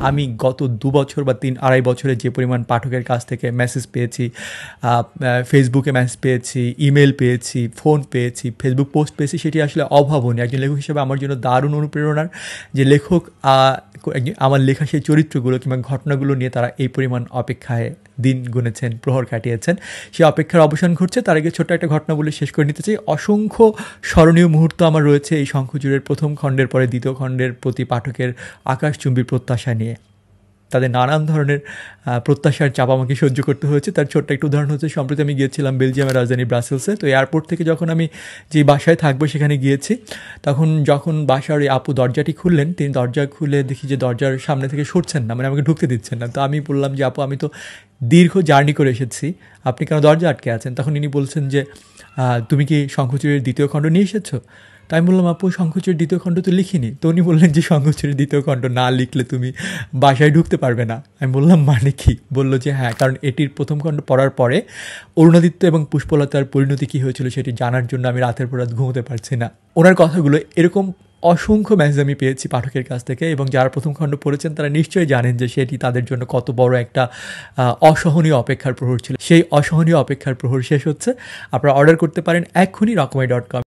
আমি গত ২ বছর বা ৩-২.৫ বছরে যে পরিমাণ পাঠকের কাছ থেকে মেসেজ পেয়েছি, ফেসবুকে মেসেজ পেয়েছি, ইমেইল পেয়েছি, ফোন পেয়েছি, ফেসবুক পোস্ট পেয়েছি, সেটি আসলে অভাবনীয়। একজন লেখক হিসেবে আমার জন্য দারুণ অনুপ্রেরণার যে লেখক আমার লেখা সেই চরিত্রগুলো কিংবা ঘটনাগুলো নিয়ে তারা এই পরিমাণ অপেক্ষায় দিন গুনেছেন, প্রহর কাটিয়েছেন। সেই অপেক্ষার অবসান ঘটছে। তার আগে ছোট্ট একটা ঘটনা বলে শেষ করে নিতে চাই। অসংখ্য স্মরণীয় মুহূর্ত আমার রয়েছে এই শঙ্খচূড়ের প্রথম খণ্ডের পরে দ্বিতীয় খণ্ডের প্রতি পাঠকের আকাশচুম্বী প্রত্যাশা নিয়ে। তাদের নানান ধরনের প্রত্যাশার চাপ আমাকে সহ্য করতে হয়েছে। তার ছোট্ট একটা উদাহরণ হচ্ছে, সম্প্রতি আমি গিয়েছিলাম বেলজিয়ামের রাজধানী ব্রাসেলসে। তো এয়ারপোর্ট থেকে যখন আমি যে বাসায় থাকবো সেখানে গিয়েছি, তখন যখন বাসার ওই আপু দরজাটি খুললেন, তিনি দরজা খুলে দেখি যে দরজার সামনে থেকে সরছেন না, মানে আমাকে ঢুকতে দিচ্ছেন না। তো আমি বললাম যে, আপু আমি তো দীর্ঘ জার্নি করে এসেছি, আপনি কেন দরজা আটকে আছেন? তখন ইনি বলছেন যে, তুমি কি শঙ্খচূড়ের দ্বিতীয় খণ্ড নিয়ে এসেছো? তাই আমি বললাম, আপু শঙ্খচূড়ের দ্বিতীয় খণ্ড তো লিখিনি। তো উনি বললেন যে, শঙ্খচূড়ের দ্বিতীয় খণ্ড না লিখলে তুমি বাসায় ঢুকতে পারবে না। আমি বললাম, মানে কি? বললো যে হ্যাঁ, কারণ এটির প্রথম খণ্ড পড়ার পরে অরুণাদিত্য এবং পুষ্পলতার পরিণতি কী হয়েছিল সেটি জানার জন্য আমি রাতের পর রাত ঘুমোতে পারছি না। ওনার কথাগুলো এরকম অসংখ্য মেসেজ আমি পেয়েছি পাঠকের কাছ থেকে, এবং যারা প্রথম খণ্ড পড়েছেন তারা নিশ্চয়ই জানেন যে সেটি তাদের জন্য কত বড় একটা অসহনীয় অপেক্ষার প্রহর ছিল। সেই অসহনীয় অপেক্ষার প্রহর শেষ হচ্ছে। আপনারা অর্ডার করতে পারেন এক্ষুনি রকমারি.com।